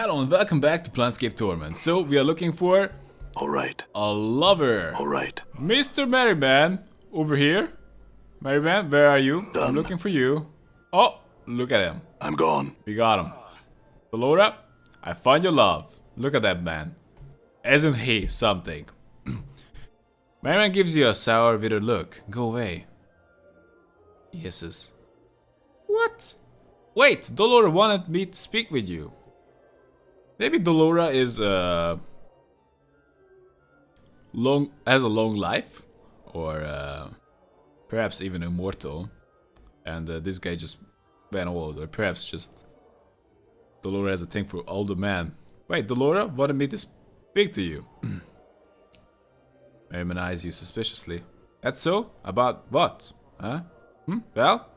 Hello and welcome back to Planescape Torment. So we are looking for Alright. a lover. Alright. Mr. Merryman, over here. Merryman, where are you? Done. I'm looking for you. Oh, look at him. I'm gone. We got him. Laura, I found your love. Look at that man. Isn't he something? Merryman gives you a sour, withered look. Go away. He hisses. What? Wait, Dolora wanted me to speak with you. Maybe Dolora is has a long life, or perhaps even immortal, and this guy just went old, or perhaps just Dolora has a thing for older men. Wait, Dolora wanted me to speak to you. Merryman eyes you suspiciously. That's so? About what? Huh? Well?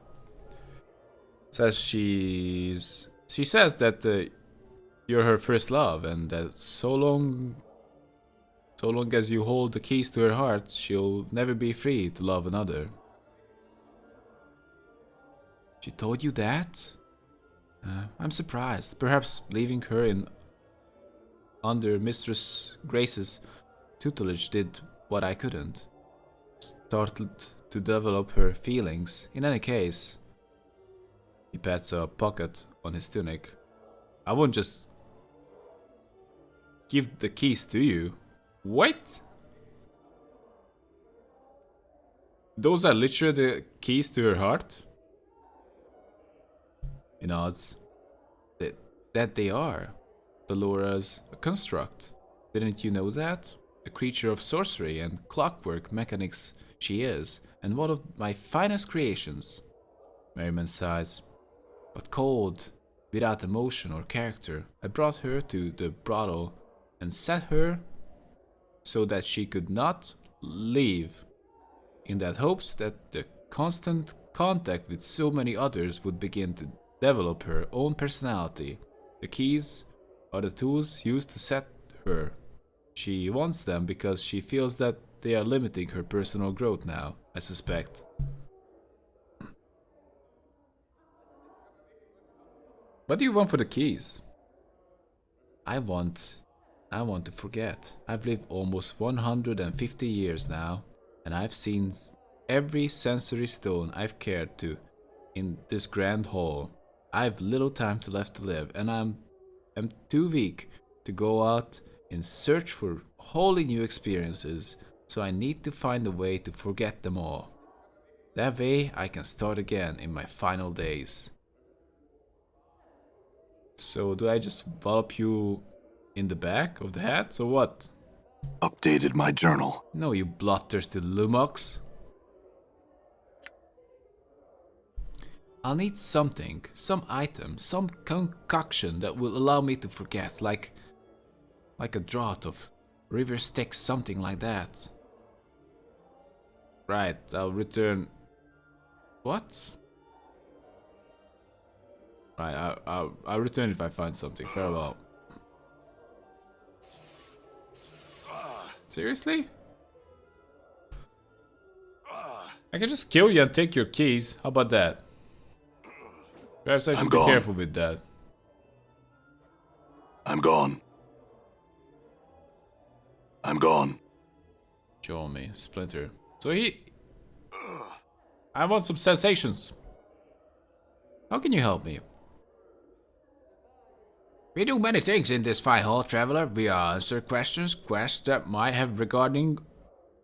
She says that you're her first love, and that so long as you hold the keys to her heart, she'll never be free to love another. She told you that? I'm surprised. Perhaps leaving her under Mistress Grace's tutelage did what I couldn't. Started to develop her feelings. In any case, he pats a pocket on his tunic. I won't just give the keys to you. What? Those are literally the keys to her heart? He nods. That they are. Dolora's a construct. Didn't you know that? A creature of sorcery and clockwork mechanics she is, and one of my finest creations. Merryman sighs. But cold, without emotion or character. I brought her to the brothel and set her so that she could not leave, in that hopes that the constant contact with so many others would begin to develop her own personality. The keys are the tools used to set her. She wants them because she feels that they are limiting her personal growth now, I suspect. What do you want for the keys? I want to forget. I've lived almost 150 years now, and I've seen every sensory stone I've cared to in this grand hall. I've little time left to live, and I'm too weak to go out in search for wholly new experiences, so I need to find a way to forget them all. That way I can start again in my final days. So do I just wallop you in the back of the head? So what? Updated my journal. No, you bloodthirsty lummox. I'll need something, some item, some concoction that will allow me to forget, like a draught of river Styx, something like that. Right, I'll return. What? Right, I'll return if I find something. Farewell. Seriously? I can just kill you and take your keys. How about that? Perhaps I should be careful with that. I'm gone. I'm gone. Show me, Splinter. So I want some sensations. How can you help me? We do many things in this fine hall, traveler. We answer quests that might have regarding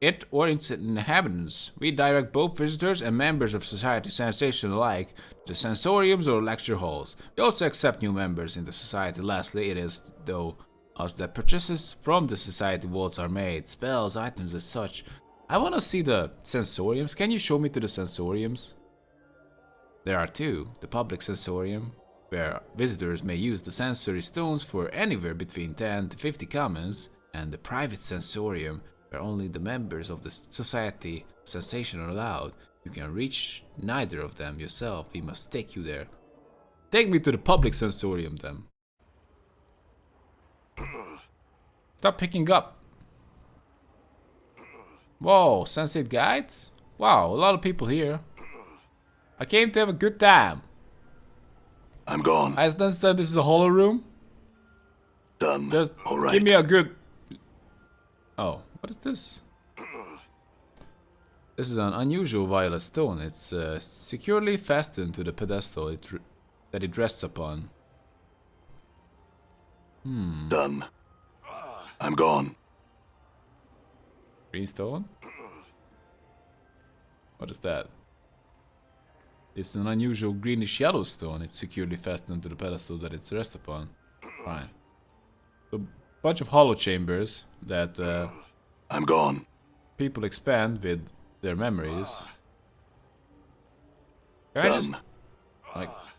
it or its inhabitants. We direct both visitors and members of society sensation alike to sensoriums or lecture halls. We also accept new members in the society. Lastly, it is, though, us that purchases from the society vaults are made, spells, items as such. I want to see the sensoriums. Can you show me to the sensoriums? There are two. The public sensorium, where visitors may use the sensory stones for anywhere between 10 to 50 commons, and the private sensorium, where only the members of the society sensation are allowed. You can reach neither of them yourself. We must take you there. Take me to the public sensorium then. Stop picking up. Whoa, Sensate Guides? Wow, a lot of people here. I came to have a good time. I'm gone. I understand this is a hollow room. Done. Just All right. give me a good... Oh, what is this? This is an unusual violet stone. It's securely fastened to the pedestal that it rests upon. Done. I'm gone. Green stone? What is that? It's an unusual greenish yellow stone. It's securely fastened to the pedestal that it rests upon. Fine. A bunch of hollow chambers that I'm gone. people expand with their memories. Can I just... Done.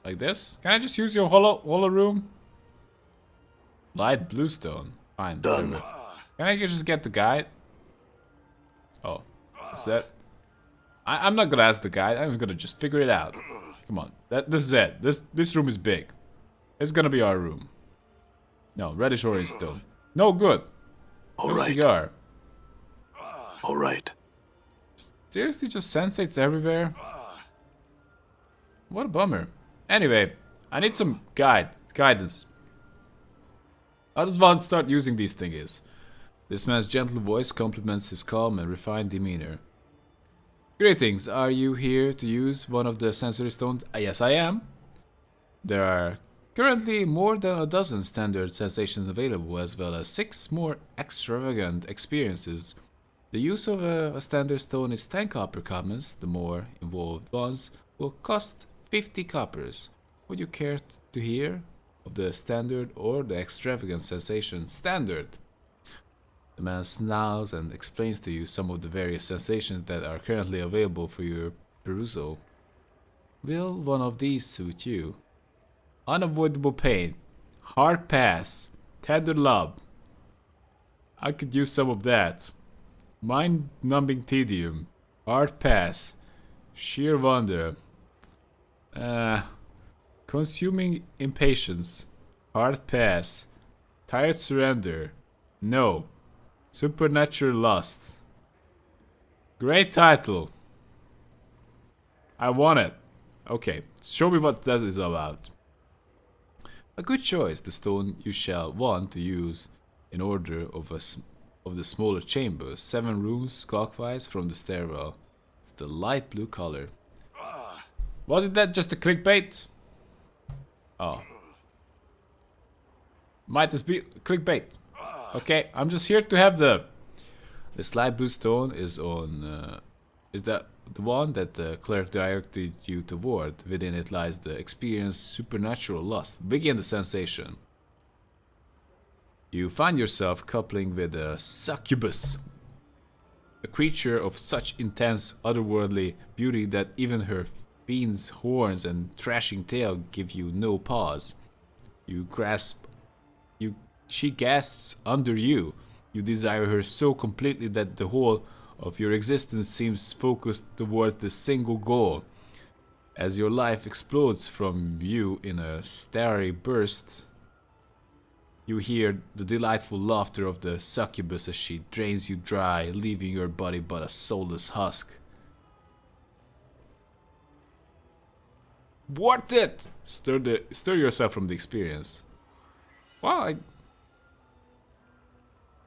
Like this? Can I just use your hollow room? Light blue stone. Fine. Done. Whatever. Can I just get the guide? Oh. Is that... I'm not gonna ask the guide. I'm gonna just figure it out. Come on. This is it. This room is big. It's gonna be our room. No, reddish orange stone. No good. All No right. cigar. All right. Seriously, just sensates everywhere? What a bummer. Anyway, I need some guidance. How does one start using these thingies? This man's gentle voice complements his calm and refined demeanor. Greetings, are you here to use one of the sensory stones? Yes, I am. There are currently more than a dozen standard sensations available, as well as 6 more extravagant experiences. The use of a standard stone is 10 copper commons. The more involved ones will cost 50 coppers. Would you care to hear of the standard or the extravagant sensation standard? The man snarls and explains to you some of the various sensations that are currently available for your perusal. Will one of these suit you? Unavoidable pain, hard pass, tender love. I could use some of that. Mind-numbing tedium, hard pass, sheer wonder. Consuming impatience, hard pass, tired surrender, no. Supernatural lust. Great title. I want it. Okay, show me what that is about. A good choice, the stone you shall want to use in order of the smaller chambers. 7 rooms clockwise from the stairwell. It's the light blue color. Wasn't that just a clickbait? Oh. Might as be clickbait. Okay, I'm just here to have the light blue stone is on. Is that the one that the cleric directed you toward? Within it lies the experience supernatural lust. Begin the sensation. You find yourself coupling with a succubus, a creature of such intense otherworldly beauty that even her fiend's horns and thrashing tail give you no pause. She gasps under you. You desire her so completely that the whole of your existence seems focused towards the single goal. As your life explodes from you in a starry burst, you hear the delightful laughter of the succubus as she drains you dry, leaving your body but a soulless husk. Worth it! Stir yourself from the experience. Wow,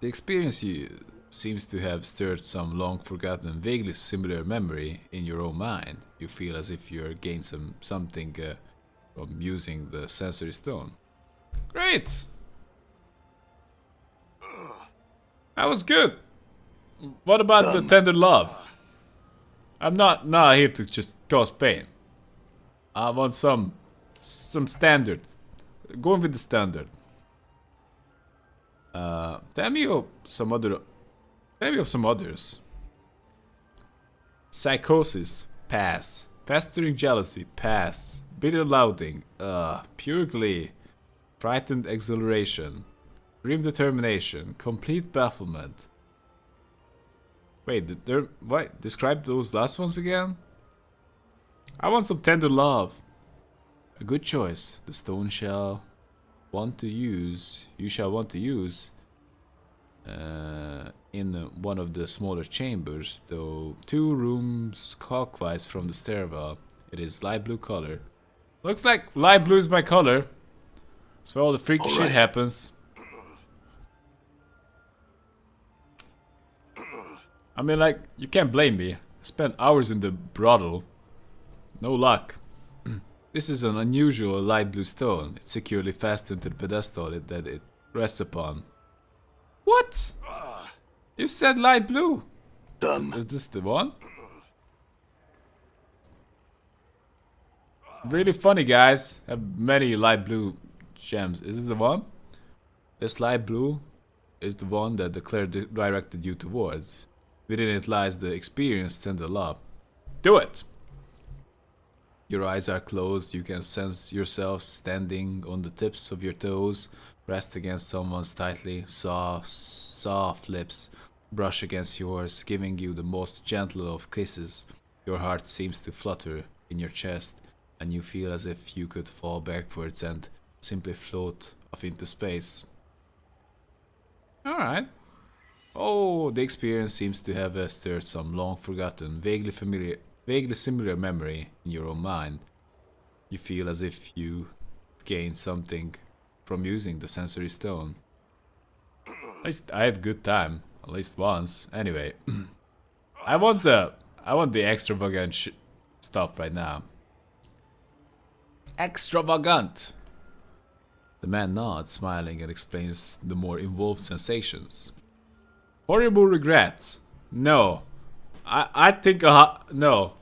the experience seems to have stirred some long-forgotten, vaguely similar memory in your own mind. You feel as if you're gained something from using the sensory stone. Great! That was good. What about the tender love? I'm not here to just cause pain. I want some standards. Going with the standard. Tell me of some others. Psychosis, pass. Festering jealousy, pass. Bitter loathing, pure glee. Frightened exhilaration. Grim determination, complete bafflement. Wait, describe those last ones again? I want some tender love. A good choice. The stone you shall want to use in one of the smaller chambers, though 2 rooms clockwise from the stairwell. It is light blue color. Looks like light blue is my color. That's where all the freaky shit happens. I mean, like, you can't blame me. I spent hours in the brothel. No luck. This is an unusual light blue stone. It's securely fastened to the pedestal that it rests upon. What? You said light blue. Done. Is this the one? Really funny, guys. Have many light blue gems. Is this the one? This light blue is the one that the cleric directed you towards. Within it lies the experience and the love. Do it! Your eyes are closed. You can sense yourself standing on the tips of your toes, pressed against someone's tightly soft lips, brush against yours, giving you the most gentle of kisses. Your heart seems to flutter in your chest, and you feel as if you could fall backwards and simply float off into space. Alright. Oh, the experience seems to have stirred some long-forgotten, vaguely similar memory in your own mind. You feel as if you gained something from using the sensory stone. At least I had a good time, at least once. Anyway, I want the extravagant stuff right now. Extravagant. The man nods, smiling, and explains the more involved sensations. Horrible regret. No. I think no.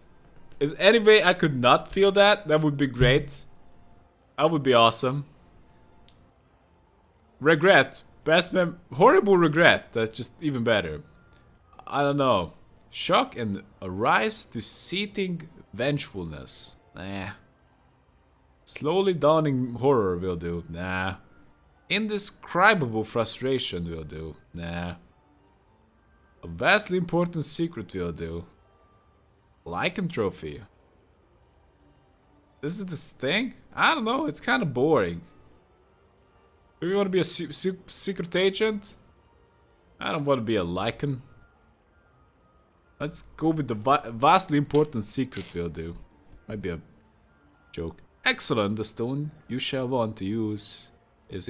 Is any way I could not feel that? That would be great. That would be awesome. Regret. Horrible regret. That's just even better. I don't know. Shock and a rise to seething vengefulness. Nah. Slowly dawning horror will do. Nah. Indescribable frustration will do. Nah. A vastly important secret will do. Lycanthropy. This is this thing? I don't know, it's kind of boring. Do you want to be a secret agent? I don't want to be a lycan. Let's go with the vastly important secret will do. Might be a joke. Excellent, the stone you shall want to use is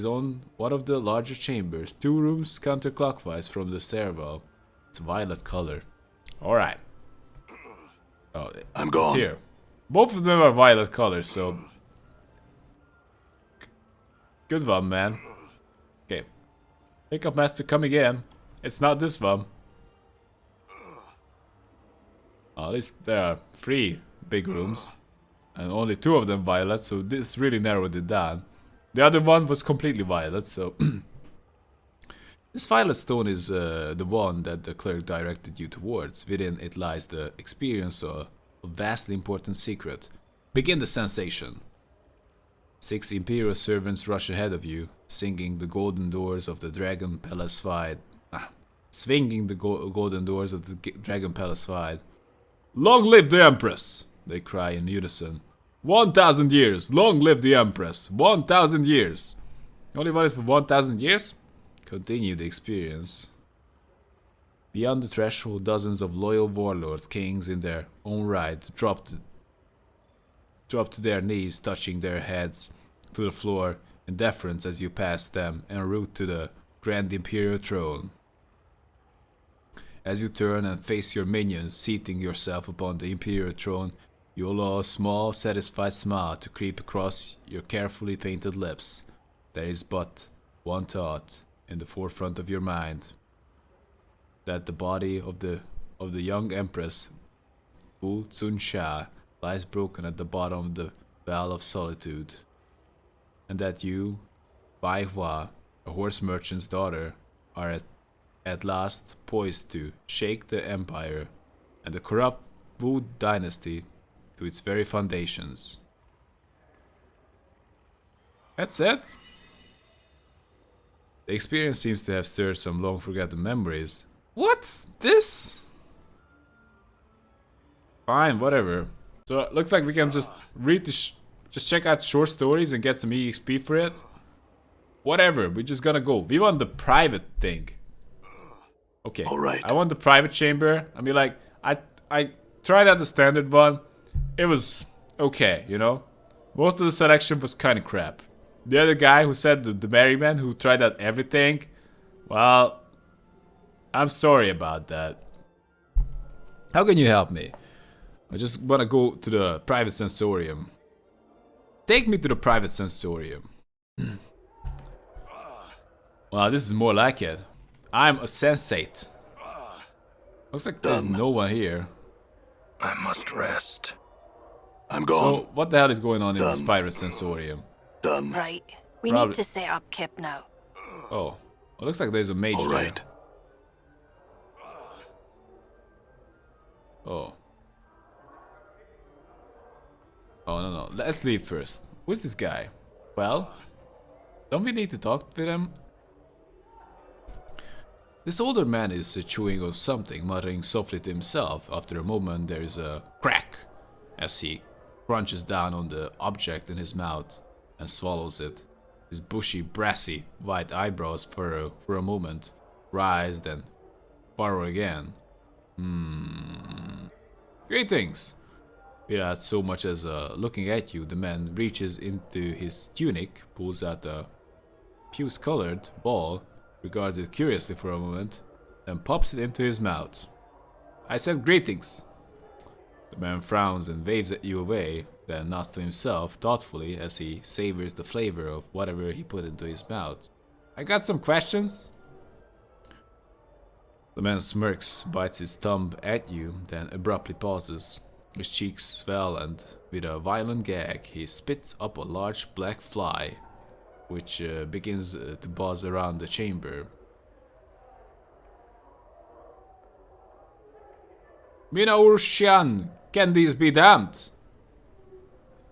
on one of the larger chambers, 2 rooms counterclockwise from the stairwell. It's violet color. Alright. Oh, I'm gone. It's here. Both of them are violet color, so... Good one, man. Okay. Pickup master coming in. It's not this one. At least there are 3 big rooms. And only 2 of them violet, so this really narrowed it down. The other one was completely violet, so... This violet stone is the one that the cleric directed you towards. Within it lies the experience of a vastly important secret. Begin the sensation. 6 Imperial servants rush ahead of you, singing the golden doors of the Dragon Palace wide. Swinging the golden doors of the Dragon Palace wide. Long live the Empress! They cry in unison. 1,000 years! Long live the Empress! 1,000 years! You only want it for 1,000 years? Continue the experience. Beyond the threshold, dozens of loyal warlords, kings in their own right, drop to their knees, touching their heads to the floor in deference as you pass them en route to the Grand Imperial Throne. As you turn and face your minions, seating yourself upon the Imperial Throne, you allow a small, satisfied smile to creep across your carefully painted lips. There is but one thought in the forefront of your mind: that the body of the young Empress Wu Tsun-Sha lies broken at the bottom of the Vale of Solitude, and that you, Bai Hua, a horse merchant's daughter, are at last poised to shake the empire and the corrupt Wu dynasty to its very foundations. That's it. The experience seems to have stirred some long-forgotten memories. What's this? Fine, whatever. So it looks like we can just read the just check out short stories and get some EXP for it. Whatever, we're just gonna go. We want the private thing. Okay. All right. I want the private chamber. I mean, like, I tried out the standard one. It was okay, you know? Most of the selection was kind of crap. The other guy who said the Merryman who tried out everything, well, I'm sorry about that. How can you help me? I just want to go to the private sensorium. Take me to the private sensorium. Wow, this is more like it. I'm a sensate. Looks like there's no one here. I must rest. I'm gone. So, what the hell is going on in this private sensorium? Done. Right. We need to set up Kip now. Oh, it looks like there's a mage All right. there. Oh. Oh, no. Let's leave first. Who's this guy? Well, don't we need to talk with him? This older man is chewing on something, muttering softly to himself. After a moment, there is a crack as he crunches down on the object in his mouth and swallows it. His bushy, brassy, white eyebrows for a moment rise, then furrow again. Greetings! Without so much as looking at you, the man reaches into his tunic, pulls out a puce-colored ball, regards it curiously for a moment, then pops it into his mouth. I said greetings. The man frowns and waves at you away, then nods to himself thoughtfully as he savors the flavor of whatever he put into his mouth. I got some questions. The man smirks, bites his thumb at you, then abruptly pauses. His cheeks swell and, with a violent gag, he spits up a large black fly, which begins to buzz around the chamber. Mina Urshan, can these be damned?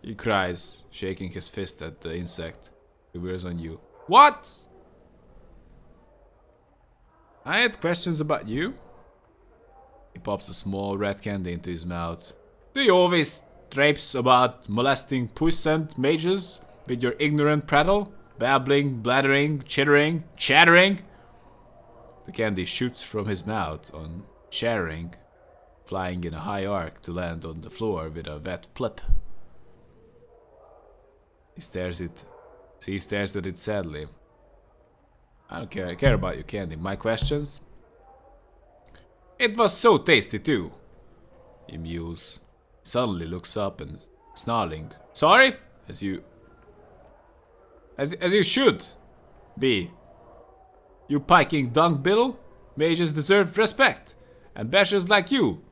He cries, shaking his fist at the insect who wears on you. What? I had questions about you. He pops a small red candy into his mouth. Do you always traipse about molesting puissant mages with your ignorant prattle? Babbling, blathering, chittering, chattering? The candy shoots from his mouth on chattering, flying in a high arc to land on the floor with a wet plip. He stares at it sadly. I don't care. I care about your candy. My questions? It was so tasty too. He mews. Suddenly looks up and snarling. Sorry? As you should be. You piking dung biddle? Mages deserve respect, and bashers like you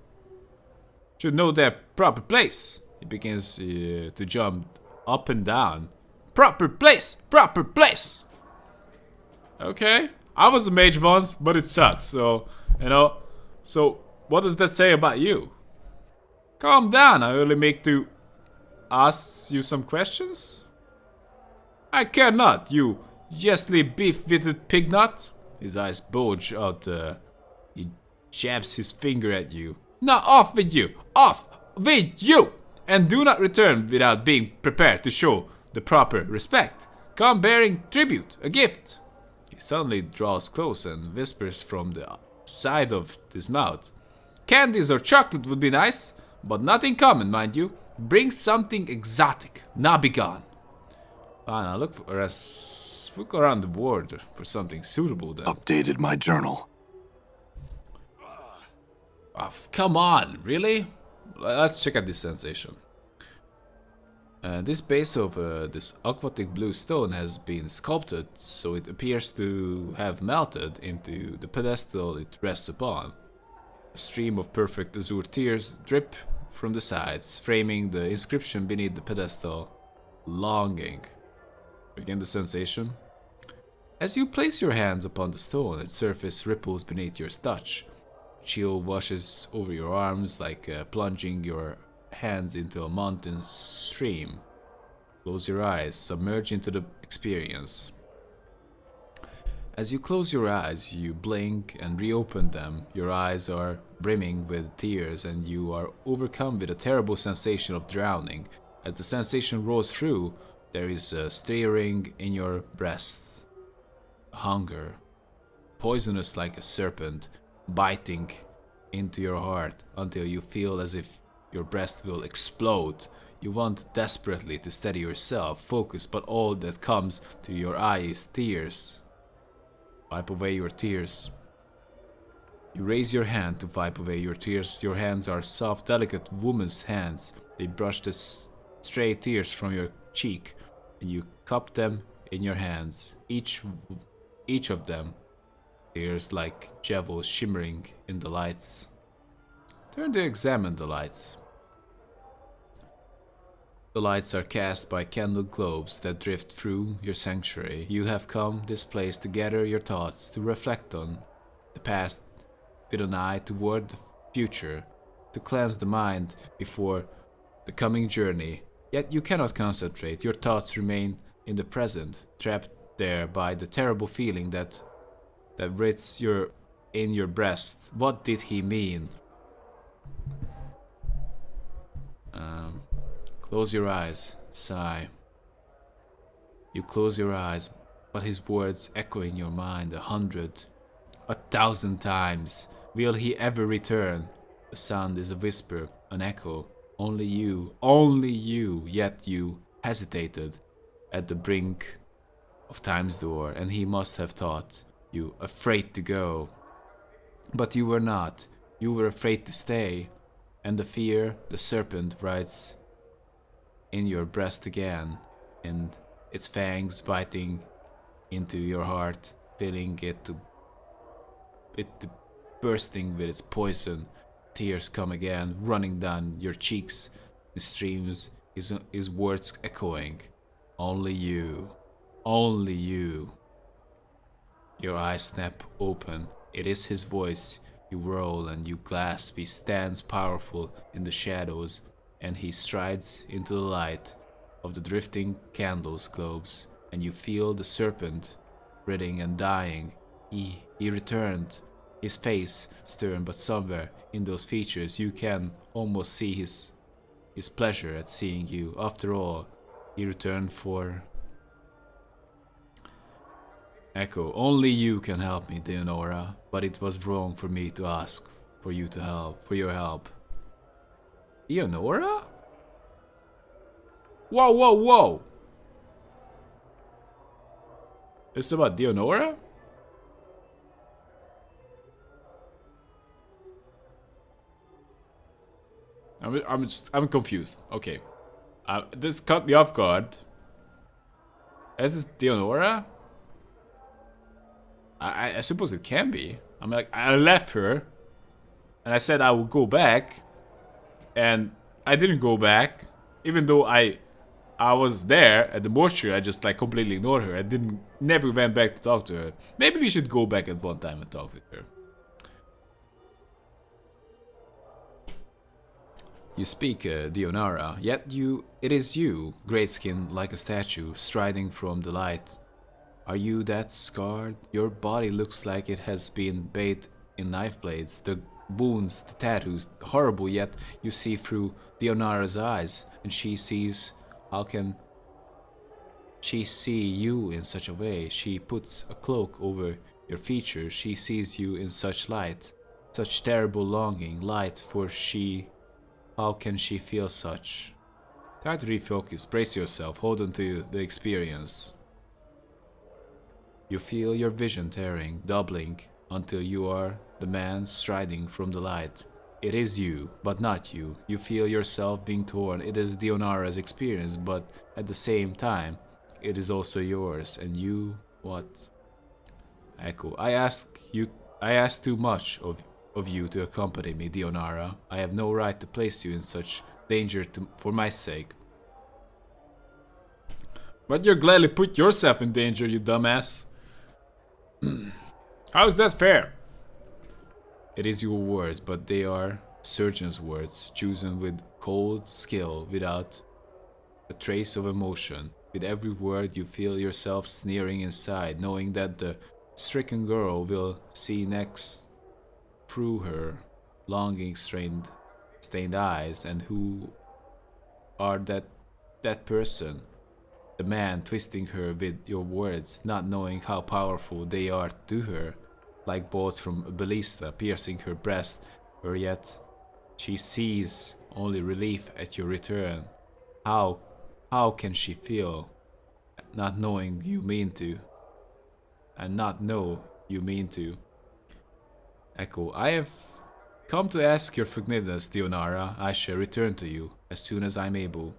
should know their proper place. He begins to jump up and down. Proper place! Proper place! Okay. I was a mage once, but it sucked, so, you know. So, what does that say about you? Calm down, I only make to ask you some questions. I care not, you ghastly beef-witted pignut. His eyes bulge out, he jabs his finger at you. Now off with you! Off with you! And do not return without being prepared to show the proper respect. Come bearing tribute, a gift. He suddenly draws close and whispers from the side of his mouth. Candies or chocolate would be nice, but nothing common, mind you. Bring something exotic. Now be gone. Now look around the world for something suitable then. Updated my journal. Oh, come on, really? Let's check out this sensation. This base of this aquatic blue stone has been sculpted so it appears to have melted into the pedestal it rests upon. A stream of perfect azure tears drip from the sides, framing the inscription beneath the pedestal. Longing. Begin the sensation. As you place your hands upon the stone, its surface ripples beneath your touch. Chill washes over your arms like plunging your hands into a mountain stream. Close your eyes, submerge into the experience. As you close your eyes, you blink and reopen them. Your eyes are brimming with tears and you are overcome with a terrible sensation of drowning. As the sensation rolls through, there is a stirring in your breast. Hunger, poisonous like a serpent, biting into your heart until you feel as if your breast will explode. You want desperately to steady yourself, focus, but all that comes to your eye is tears. Wipe away your tears. You raise your hand to wipe away your tears. Your hands are soft, delicate woman's hands. They brush the stray tears from your cheek, and you cup them in your hands. Each of them tears like jewels shimmering in the lights. Turn to examine the lights. The lights are cast by candle globes that drift through your sanctuary. You have come this place to gather your thoughts, to reflect on the past with an eye toward the future, to cleanse the mind before the coming journey. Yet you cannot concentrate. Your thoughts remain in the present, trapped there by the terrible feeling that writhes in your breast. What did he mean? Close your eyes, sigh. You close your eyes, but his words echo in your mind 100, 1,000 times. Will he ever return? The sound is a whisper, an echo. Only you, yet you hesitated at the brink of time's door, and he must have thought you afraid to go. But you were not. You were afraid to stay, and the fear, the serpent rides in your breast again, and its fangs biting into your heart, filling it to bursting with its poison. Tears come again, running down your cheeks in streams, his words echoing. Only you. Only you. Your eyes snap open. It is his voice. You whirl and you grasp. He stands powerful in the shadows, and he strides into the light of the drifting candles globes, and you feel the serpent writhing and dying. He returned. His face stern, but somewhere in those features you can almost see his pleasure at seeing you. After all, he returned for Echo. Only you can help me, Deonora, but it was wrong for me to ask for your help. Deonora? Whoa! It's about Deonora? I'm confused. Okay. This caught me off guard. Is this Deonora? I suppose it can be. I'm like, I left her, and I said I would go back, and I didn't go back, even though I was there at the mortuary. I just like completely ignored her. I never went back to talk to her. Maybe we should go back at one time and talk with her. You speak, Deonara, yet it is you, great-skinned like a statue, striding from the light. Are you that scarred? Your body looks like it has been bathed in knife blades. The wounds, the tattoos, horrible, yet you see through Deonara's eyes, and she sees. How can she see you in such a way? She puts a cloak over your features. She sees you in such light, such terrible longing, light, for she. How can she feel such? Try to refocus, brace yourself, hold on to the experience. You feel your vision tearing, doubling, until you are the man striding from the light. It is you, but not you. You feel yourself being torn. It is Deonara's experience, but at the same time, it is also yours. And you, what? Echo. I ask too much of you to accompany me, Deonara. I have no right to place you in such danger for my sake. But you gladly put yourself in danger, you dumbass. How is that fair? It is your words, but they are surgeon's words, chosen with cold skill, without a trace of emotion. With every word you feel yourself sneering inside, knowing that the stricken girl will see next through her longing stained eyes. And who are that person? The man twisting her with your words, not knowing how powerful they are to her, like bolts from a ballista piercing her breast, or yet she sees only relief at your return. How can she feel, not knowing you mean to, and not know you mean to? Echo, I have come to ask your forgiveness, Dionara. I shall return to you as soon as I'm able.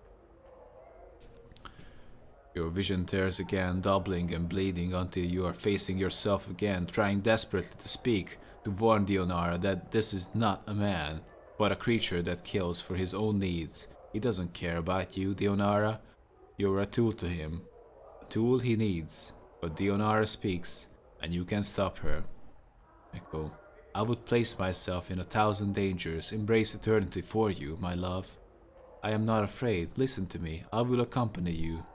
Your vision tears again, doubling and bleeding until you are facing yourself again, trying desperately to speak, to warn Dionara that this is not a man, but a creature that kills for his own needs. He doesn't care about you, Dionara. You're a tool to him, a tool he needs. But Dionara speaks, and you can stop her. Echo, I would place myself in 1,000 dangers, embrace eternity for you, my love. I am not afraid. Listen to me. I will accompany you.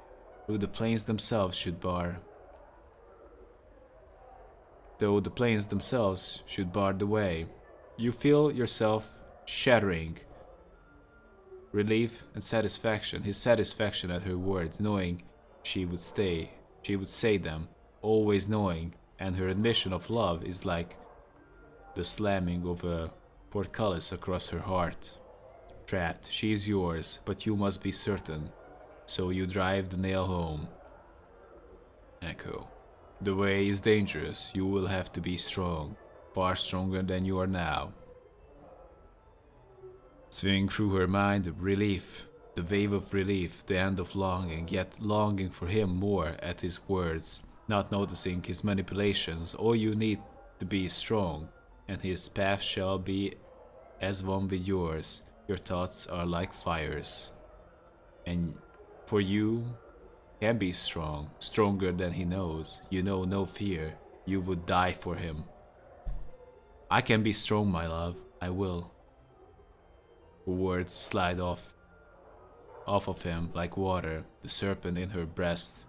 Though the plains themselves should bar the way. You feel yourself shattering. Relief and satisfaction. His satisfaction at her words, knowing she would say them, always knowing, and her admission of love is like the slamming of a portcullis across her heart. Trapped, she is yours, but you must be certain. So you drive the nail home. Echo. The way is dangerous. You will have to be strong. Far stronger than you are now. Swinging through her mind, relief. The wave of relief, the end of longing, yet longing for him more at his words. Not noticing his manipulations. All you need to be strong, and his path shall be as one with yours. Your thoughts are like fires. And for you can be strong, stronger than he knows. You know no fear. You would die for him. I can be strong, my love. I will. Her words slide off of him like water. The serpent in her breast,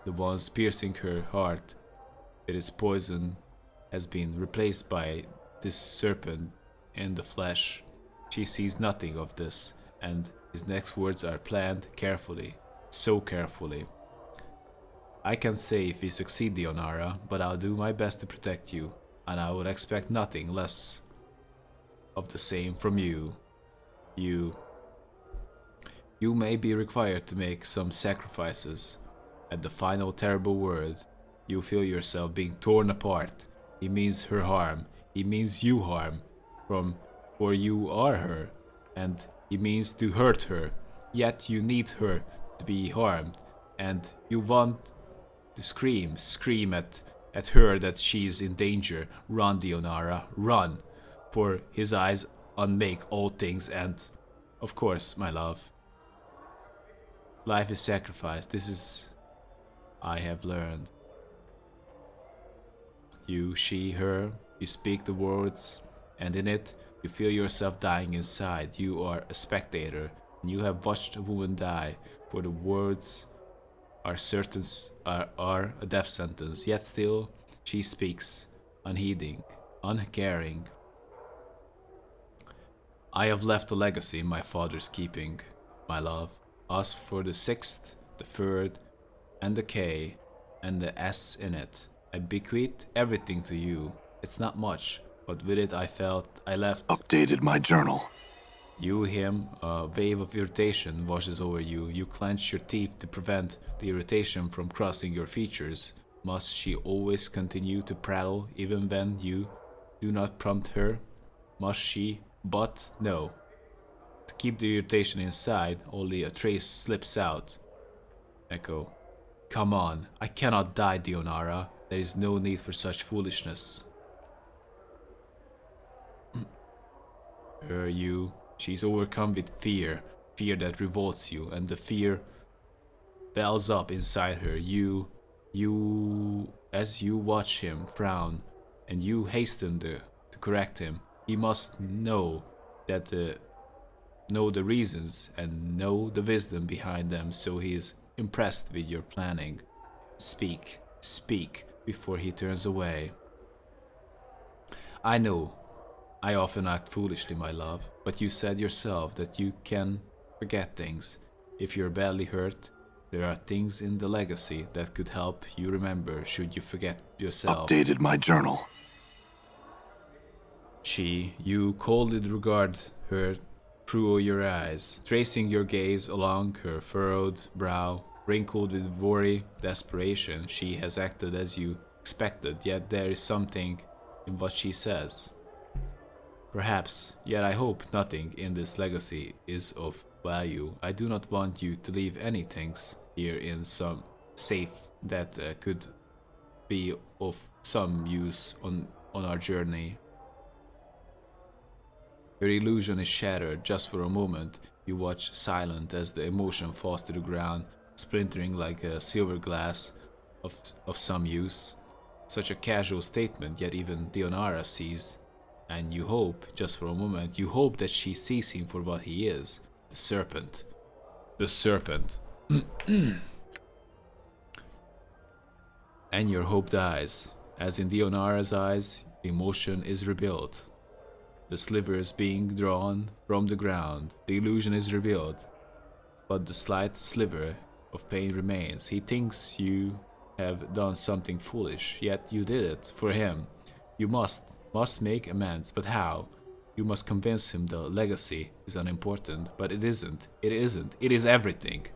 the ones piercing her heart with its poison, has been replaced by this serpent in the flesh. She sees nothing of this, and his next words are planned carefully, so carefully. I can't say if we succeed, Dionara, but I'll do my best to protect you, and I would expect nothing less of the same from you. You may be required to make some sacrifices. At the final terrible word, you feel yourself being torn apart. He means her harm. He means you harm. For you are her, and he means to hurt her. Yet you need her to be harmed, and you want to scream at her that she is in danger. Run, Dionara, run, for his eyes unmake all things, and, of course, my love, life is sacrificed. This is, I have learned. You, she, her, you speak the words, and in it, you feel yourself dying inside. You are a spectator, and you have watched a woman die, for the words are a death sentence. Yet still, she speaks, unheeding, uncaring. I have left a legacy in my father's keeping, my love. Ask for the 6th, the 3rd, and the K, and the S in it. I bequeath everything to you. It's not much, but with it I felt I left. Updated my journal. You, him, a wave of irritation washes over you. You clench your teeth to prevent the irritation from crossing your features. Must she always continue to prattle even when you do not prompt her? Must she? But no. To keep the irritation inside, only a trace slips out. Echo. Come on, I cannot die, Dionara. There is no need for such foolishness. She's overcome with fear that revolts you, and the fear wells up inside her. As you watch him frown, and you hasten to correct him, he must know the reasons and know the wisdom behind them, so he is impressed with your planning. Speak before he turns away. I know, I often act foolishly, my love, but you said yourself that you can forget things. If you're badly hurt, there are things in the legacy that could help you remember should you forget yourself. Updated my journal. You coldly regard her through your eyes, tracing your gaze along her furrowed brow, wrinkled with worry, desperation. She has acted as you expected, yet there is something in what she says. Perhaps, yet I hope nothing in this legacy is of value. I do not want you to leave any things here in some safe that could be of some use on our journey. Your illusion is shattered. Just for a moment, you watch silent as the emotion falls to the ground, splintering like a silver glass of some use. Such a casual statement, yet even Dionara sees, and you hope, just for a moment, you hope that she sees him for what he is, the serpent. The serpent. And your hope dies. As in Dionara's eyes, emotion is rebuilt. The sliver is being drawn from the ground. The illusion is rebuilt. But the slight sliver of pain remains. He thinks you have done something foolish, yet you did it for him. You must make amends, but how? You must convince him the legacy is unimportant, but it isn't. It isn't. It is everything.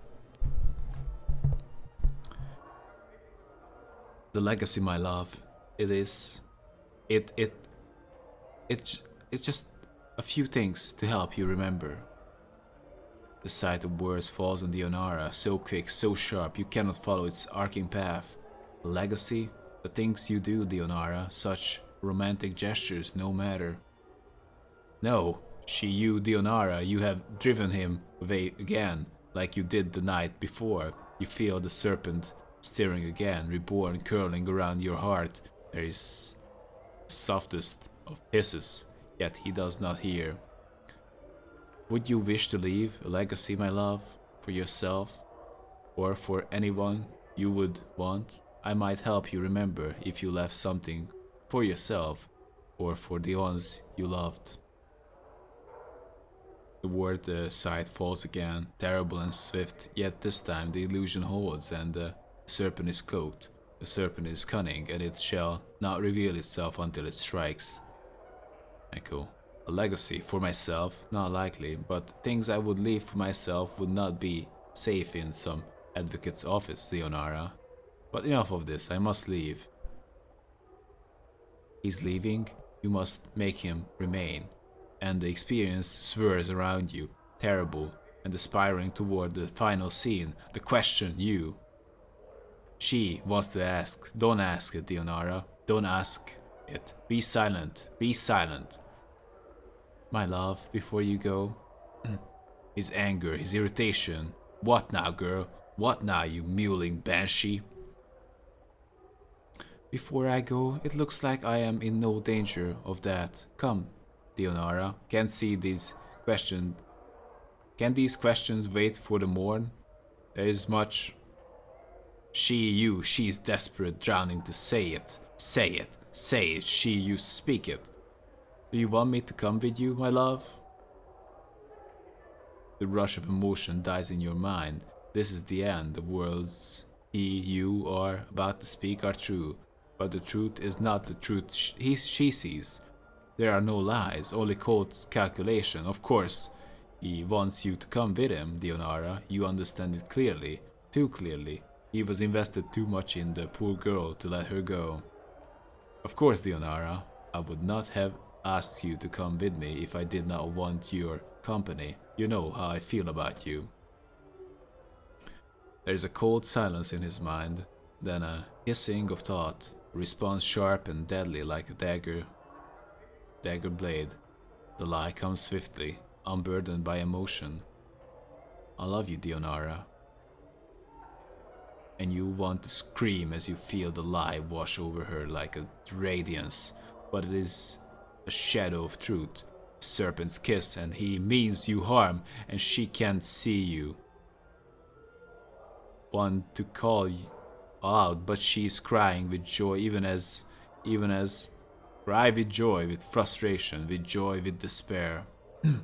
The legacy, my love, it's just a few things to help you remember. The sight of words falls on Dionara, so quick, so sharp, you cannot follow its arcing path. The legacy, the things you do, Dionara, such romantic gestures, no matter. No, you, Dionara, you have driven him away again, like you did the night before. You feel the serpent stirring again, reborn, curling around your heart. There is the softest of hisses, yet he does not hear. Would you wish to leave a legacy, my love, for yourself, or for anyone you would want? I might help you remember if you left something for yourself, or for the ones you loved. The word sight falls again, terrible and swift, yet this time the illusion holds, and the serpent is cloaked. The serpent is cunning, and it shall not reveal itself until it strikes. Echo. A legacy for myself? Not likely, but things I would leave for myself would not be safe in some advocate's office, Leonara. But enough of this, I must leave. He's leaving, you must make him remain. And the experience swirls around you, terrible, and aspiring toward the final scene, the question you. She wants to ask. Don't ask it, Dionara. Don't ask it. Be silent. Be silent. My love, before you go. His anger, his irritation. What now, girl? What now, you mewling banshee? Before I go, it looks like I am in no danger of that. Come, Dionara. Can these questions wait for the morn? There is much. She is desperate, drowning to say it. Say it, say it, you speak it. Do you want me to come with you, my love? The rush of emotion dies in your mind. This is the end. The words you are about to speak are true. But the truth is not the truth she sees. There are no lies, only cold calculation. Of course, he wants you to come with him, Dionara. You understand it clearly, too clearly. He was invested too much in the poor girl to let her go. Of course, Dionara, I would not have asked you to come with me if I did not want your company. You know how I feel about you. There is a cold silence in his mind, then a hissing of thought, a response sharp and deadly like a dagger blade. The lie comes swiftly, unburdened by emotion. I love you, Dionara. And you want to scream as you feel the lie wash over her like a radiance, but it is a shadow of truth, a serpent's kiss, and he means you harm, and she can't see you. Want to call out, but she is crying with joy, even as cry with joy, with frustration, with joy, with despair. The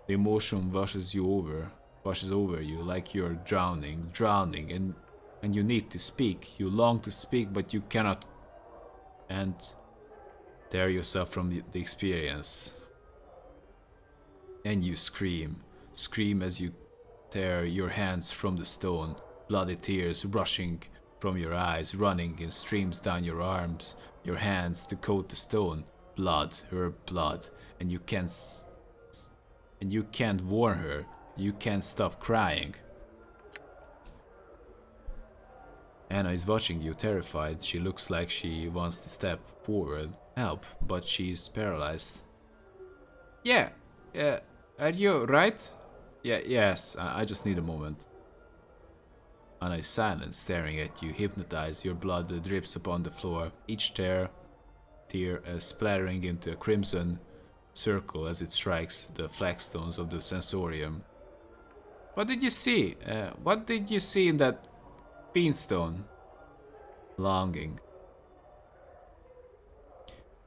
emotion washes over you like you're drowning, and you need to speak. You long to speak, but you cannot, and tear yourself from the experience. And you scream as you tear your hands from the stone, bloody tears rushing from your eyes, running in streams down your arms, your hands to coat the stone. blood, her blood, and you can't warn her. You can't stop crying. Anna is watching you, terrified. She looks like she wants to step forward, help, but she's paralyzed. Yeah, are you right? Yes, I just need a moment. Anna is silent, staring at you, hypnotized. Your blood drips upon the floor, each tear splattering into a crimson circle as it strikes the flagstones of the sensorium. What did you see? What did you see in that beanstone? Longing.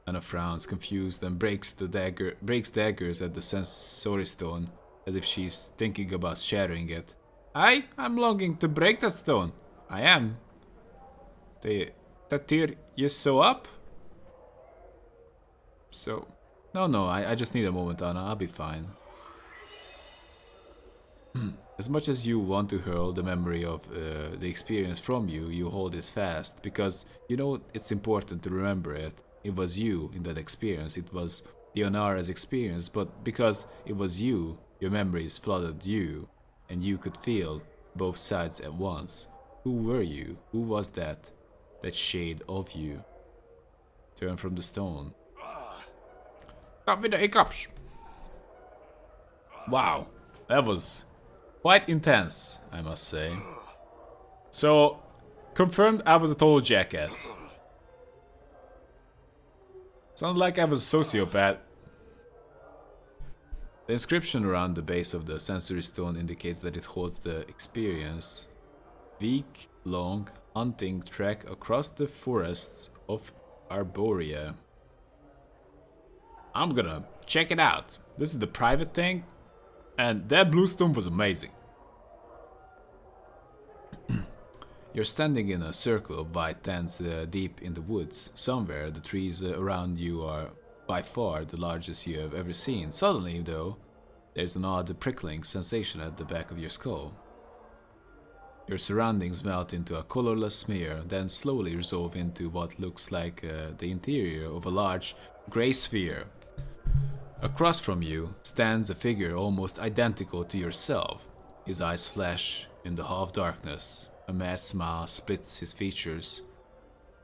Anna frowns, confused, and breaks daggers at the sensory stone, as if she's thinking about shattering it. I'm longing to break that stone. I am. That tear you sew up? So, no, I just need a moment, Anna. I'll be fine. As much as you want to hurl the memory of the experience from you, you hold it fast, because you know it's important to remember it. It was you in that experience, it was the Onara's experience, but because it was you, your memories flooded you, and you could feel both sides at once. Who were you? Who was that shade of you? Turn from the stone. Stop with the hiccups! Wow, that was quite intense, I must say. So, confirmed I was a total jackass. Sounded like I was a sociopath. The inscription around the base of the sensory stone indicates that it holds the experience. Week-long hunting trek across the forests of Arborea. I'm gonna check it out. This is the private thing, and that blue stone was amazing. You're standing in a circle of white tents deep in the woods. Somewhere, the trees around you are by far the largest you have ever seen. Suddenly, though, there's an odd prickling sensation at the back of your skull. Your surroundings melt into a colorless smear, then slowly resolve into what looks like the interior of a large gray sphere. Across from you stands a figure almost identical to yourself. His eyes flash in the half-darkness. A mad smile splits his features.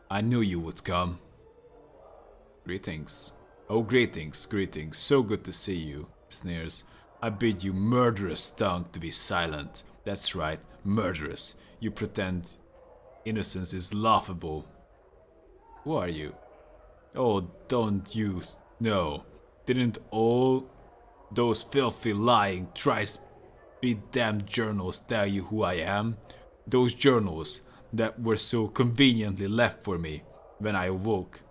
I knew you would come. Greetings. Oh, greetings. So good to see you, sneers. I bid you, murderous tongue, to be silent. That's right, murderous. You pretend innocence is laughable. Who are you? Oh, don't you know? Didn't all those filthy lying be-damned journals tell you who I am? Those journals that were so conveniently left for me when I awoke.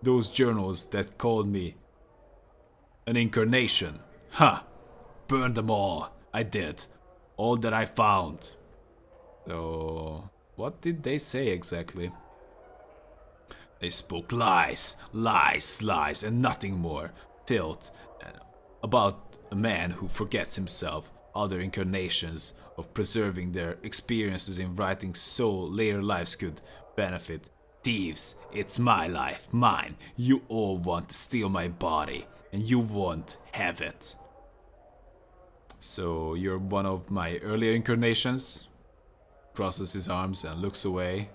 Those journals that called me an incarnation. Ha! Burn them all. I did. All that I found. So, what did they say exactly? They spoke lies, and nothing more. Filth about a man who forgets himself, other incarnations of preserving their experiences in writing so later lives could benefit. Thieves, it's my life, mine. You all want to steal my body, and you won't have it. So you're one of my earlier incarnations? Crosses his arms and looks away.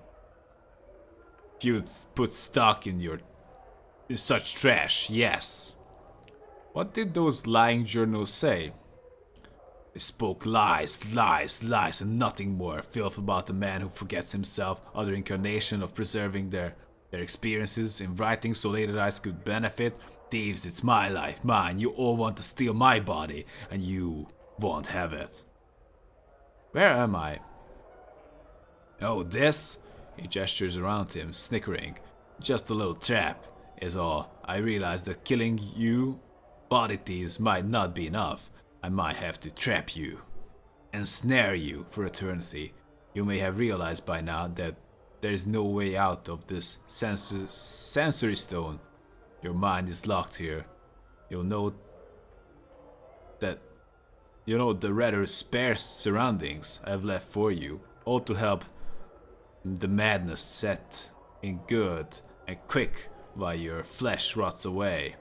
You put stock in such trash, yes. What did those lying journals say? They spoke lies, and nothing more. Filth about a man who forgets himself, other incarnation of preserving their experiences in writing so later lives could benefit. Thieves, it's my life, mine. You all want to steal my body, and you won't have it. Where am I? Oh, this? He gestures around him, snickering. Just a little trap, is all. I realize that killing you body thieves might not be enough. I might have to trap you, ensnare you for eternity. You may have realized by now that there is no way out of this sensory stone. Your mind is locked here. You'll know the rather sparse surroundings I've left for you, all to help the madness set in good and quick while your flesh rots away.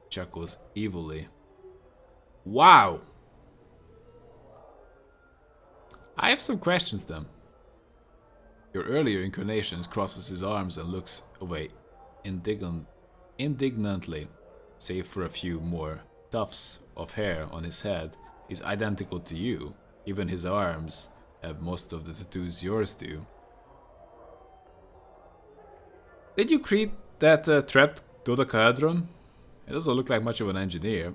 Chuckles evilly. Wow! I have some questions then. Your earlier incarnations crosses his arms and looks away indignantly, save for a few more tufts of hair on his head. He's identical to you. Even his arms have most of the tattoos yours do. Did you create that trapped dodecahedron? It doesn't look like much of an engineer.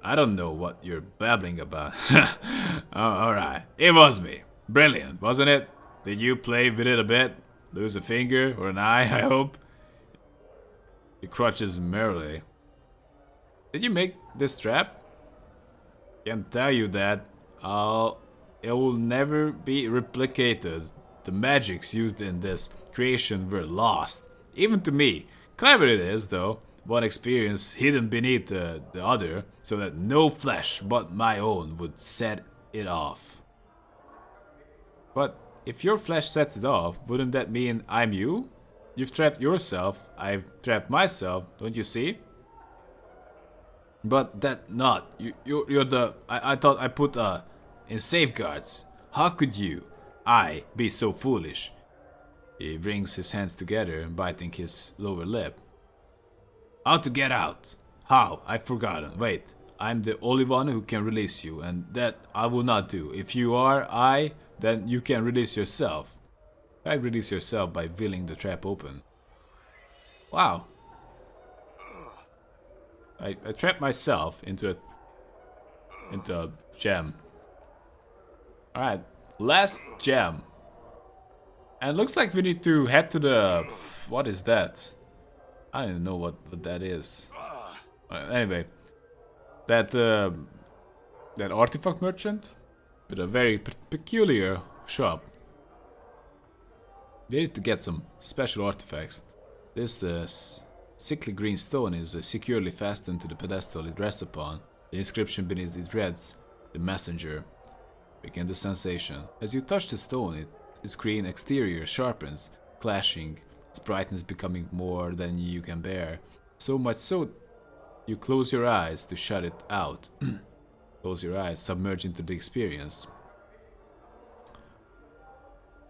I don't know what you're babbling about. Alright, it was me. Brilliant, wasn't it? Did you play with it a bit? Lose a finger or an eye, I hope? He crutches merrily. Did you make this trap? Can't tell you that. It will never be replicated. The magics used in this creation were lost. Even to me. Clever it is, though. One experience hidden beneath the other, so that no flesh but my own would set it off. But if your flesh sets it off, wouldn't that mean I'm you? You've trapped yourself, I've trapped myself, don't you see? But that not. You're the... I thought I put in safeguards. How could you, I, be so foolish? He wrings his hands together, biting his lower lip. How to get out? How? I've forgotten. Wait, I'm the only one who can release you, and that I will not do. If you are I, then you can release yourself. I release yourself by willing the trap open. Wow. I trapped myself into a gem. Alright, last gem. And looks like we need to head to the... What is that? I don't even know what that is. Anyway, that artifact merchant with a very peculiar shop. We need to get some special artifacts. This sickly green stone is securely fastened to the pedestal it rests upon. The inscription beneath it reads, "The Messenger." Begin the sensation. As you touch the stone, its green exterior sharpens, clashing, its brightness becoming more than you can bear. So much so, you close your eyes to shut it out. Close your eyes, submerge into the experience.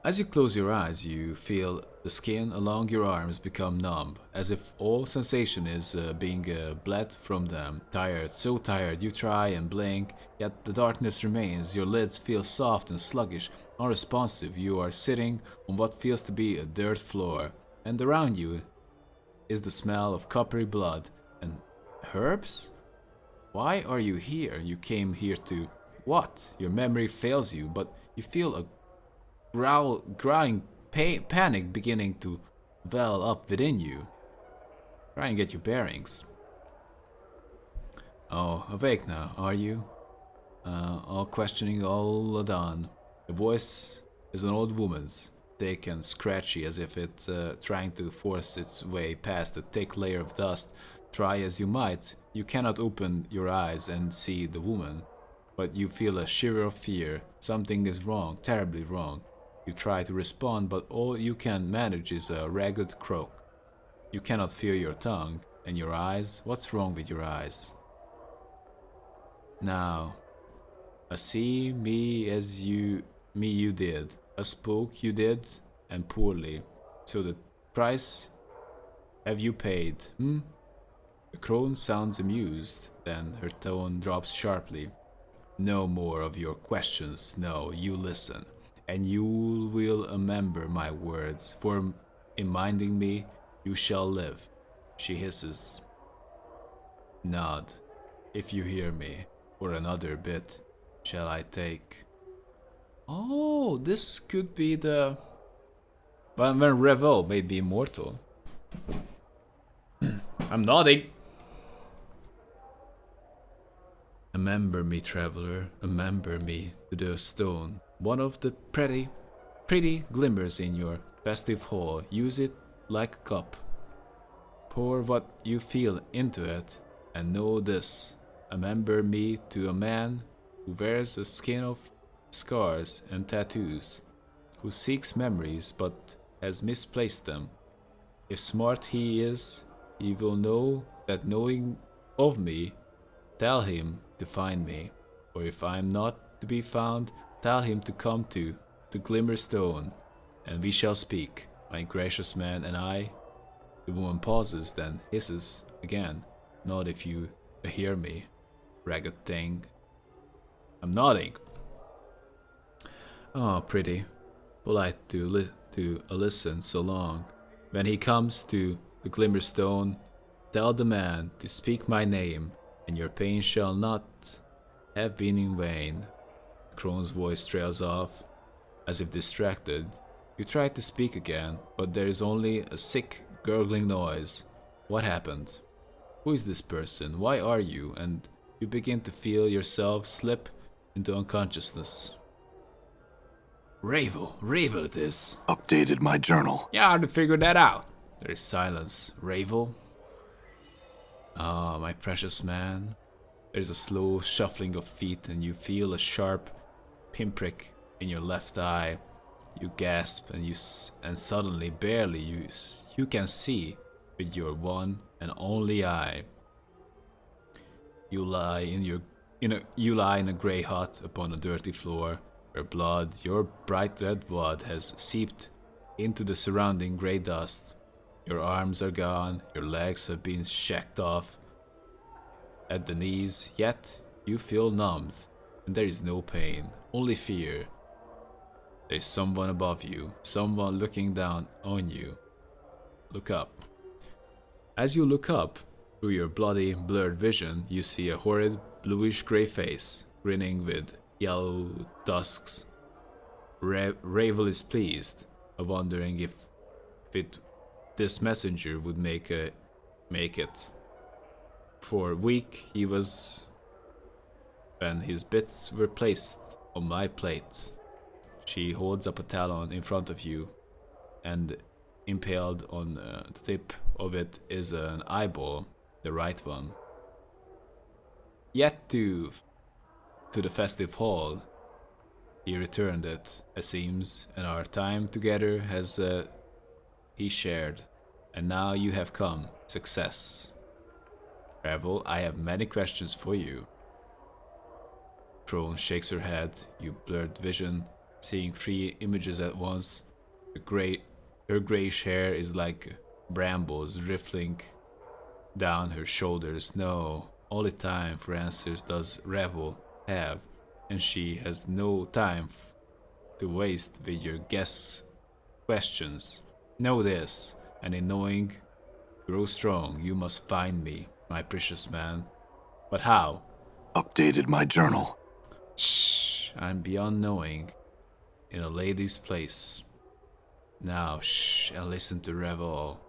As you close your eyes, you feel the skin along your arms become numb, as if all sensation is being bled from them. Tired, so tired, you try and blink, yet the darkness remains. Your lids feel soft and sluggish, unresponsive. You are sitting on what feels to be a dirt floor, and around you is the smell of coppery blood and herbs? Why are you here? You came here to... what? Your memory fails you, but you feel a growing panic beginning to well up within you. Try and get your bearings. Oh, awake now, are you? All questioning, all done. The voice is an old woman's, thick and scratchy, as if it's trying to force its way past a thick layer of dust. Try as you might, you cannot open your eyes and see the woman, but you feel a shiver of fear. Something is wrong, terribly wrong. You try to respond, but all you can manage is a ragged croak. You cannot feel your tongue. And your eyes? What's wrong with your eyes? Now, a see me as you did, a spoke you did, and poorly. So the price have you paid, The crone sounds amused, then her tone drops sharply. No more of your questions, no, you listen. And you will remember my words, for in minding me, you shall live. She hisses. Nod, if you hear me, or another bit, shall I take? Oh, this could be the... when Revel made the immortal. I'm nodding. Remember me, traveler, remember me to the stone. One of the pretty glimmers in your festive hall. Use it like a cup. Pour what you feel into it, and know this. Remember me to a man who wears a skin of scars and tattoos, who seeks memories but has misplaced them. If smart he is, he will know that knowing of me, tell him to find me. Or if I am not to be found, tell him to come to the Glimmer Stone, and we shall speak, my gracious man and I. The woman pauses, then hisses again. Not if you hear me, ragged thing. I'm nodding. Oh, pretty. Polite to listen so long. When he comes to the Glimmer Stone, tell the man to speak my name, and your pain shall not have been in vain. The crone's voice trails off, as if distracted. You try to speak again, but there is only a sick, gurgling noise. What happened? Who is this person? Why are you? And you begin to feel yourself slip into unconsciousness. Ravel it is. Updated my journal. Yeah, I had to figure that out. There is silence. Ravel? Ah, my precious man. There's a slow shuffling of feet and you feel a sharp pinprick in your left eye. You gasp and suddenly, barely, you can see with your one and only eye. You lie in a grey hut upon a dirty floor, where your bright red blood has seeped into the surrounding grey dust. Your arms are gone, your legs have been shacked off at the knees, yet you feel numbed, and there is no pain, only fear. There is someone above you, someone looking down on you. Look up. As you look up, through your bloody, blurred vision, you see a horrid, bluish-grey face, grinning with yellow tusks. Ravel is pleased, wondering if this messenger would make it. For a week he was when his bits were placed on my plate. She holds up a talon in front of you, and impaled on the tip of it is an eyeball, the right one. Yet to the festive hall, he returned it, it seems, and our time together has he shared, and now you have come. Success. Ravel, I have many questions for you. Crone shakes her head, you blurred vision, seeing 3 images at once. Her greyish hair is like brambles riffling down her shoulders. No, only time for answers does Ravel have, and she has no time to waste with your guess questions. Know this, and in knowing, grow strong. You must find me, my precious man. But how? Updated my journal. Shh, I'm beyond knowing. In a lady's place. Now shh and listen to Ravel,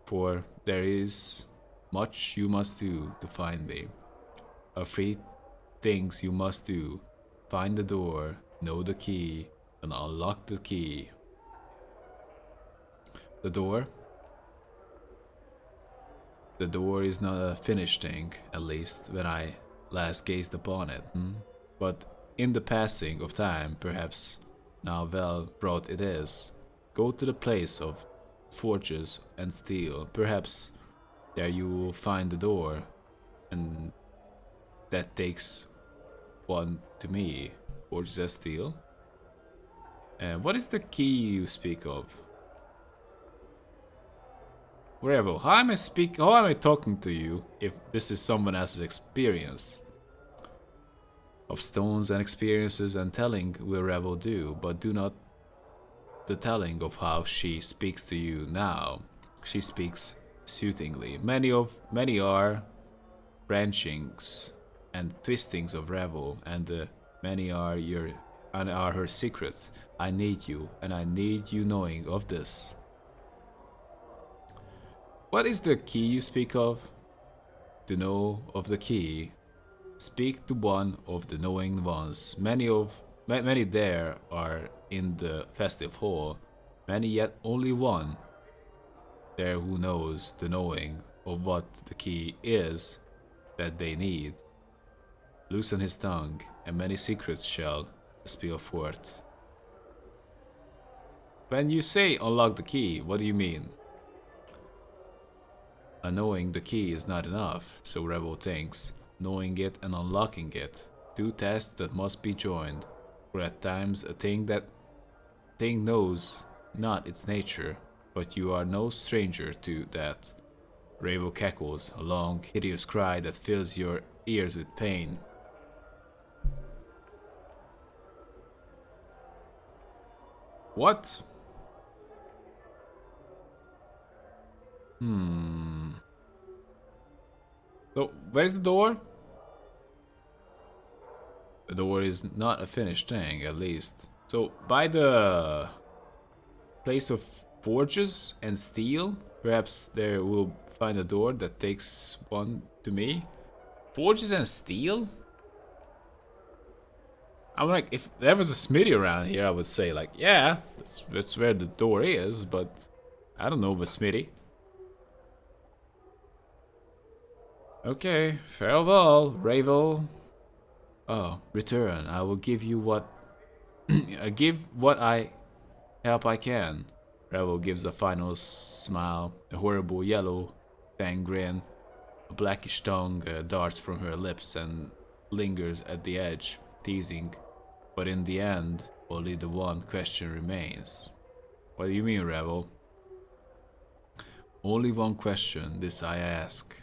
for there is much you must do to find me. 3 things you must do. Find the door, know the key, and unlock the key. The door? The door is not a finished thing, at least when I last gazed upon it. But in the passing of time, perhaps now well brought it is. Go to the place of forges and steel. Perhaps there you will find the door, and that takes one to me. Forges and steel. What is the key you speak of? Ravel, how am I talking to you if this is someone else's experience? Of stones and experiences and telling will Ravel do, but do not the telling of how she speaks to you now. She speaks soothingly. Many are branchings and twistings of Ravel, and many are her secrets. I need you, and I need you knowing of this. What is the key you speak of? To know of the key, speak to one of the knowing ones. Many there are in the festive hall, many yet only one there who knows the knowing of what the key is that they need. Loosen his tongue, and many secrets shall spill forth. When you say unlock the key, what do you mean? Knowing the key is not enough, so Rebel thinks. Knowing it and unlocking it. Two tests that must be joined. For at times a thing knows not its nature, but you are no stranger to that. Rebel cackles, a long, hideous cry that fills your ears with pain. What? So, where's the door? The door is not a finished thing, at least. So, by the place of forges and steel, perhaps there will find a door that takes one to me. Forges and steel? I'm like, if there was a smithy around here, I would say like, yeah, that's where the door is, but I don't know of a smithy. Okay, farewell, Ravel. Oh, return. I will give you what give what I help I can. Ravel gives a final smile, a horrible yellow fang grin. A blackish tongue darts from her lips and lingers at the edge, teasing. But in the end, only the one question remains. What do you mean, Rebel? Only one question, this I ask.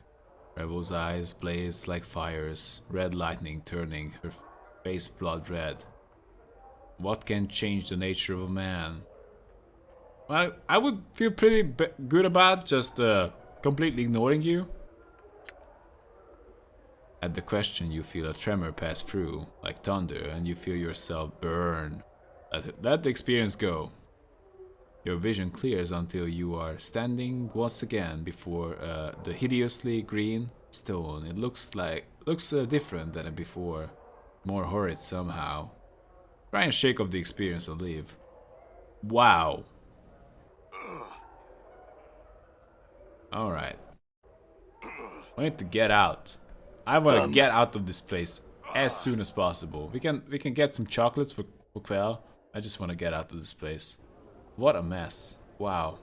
Rebel's eyes blaze like fires, red lightning turning her face blood red. What can change the nature of a man? Well, I would feel pretty good about just completely ignoring you. At the question, you feel a tremor pass through, like thunder, and you feel yourself burn. Let the experience go. Your vision clears until you are standing once again before the hideously green stone. It looks different than before, more horrid somehow. Try and shake off the experience and leave. Wow. All right. I need to get out. I want to get out of this place as soon as possible. We can get some chocolates for Quell. I just want to get out of this place. What a mess. Wow.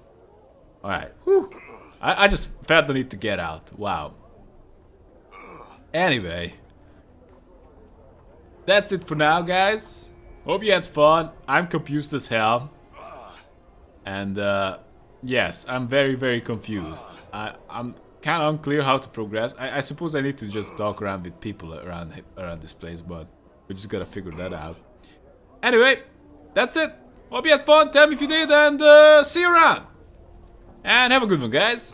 Alright. I just felt the need to get out. Wow. Anyway. That's it for now, guys. Hope you had fun. I'm confused as hell. And, yes, I'm very, very confused. I'm kind of unclear how to progress. I suppose I need to just talk around with people around this place, but we just gotta figure that out. Anyway, that's it. Hope you had fun. Tell me if you did, and see you around. And have a good one, guys.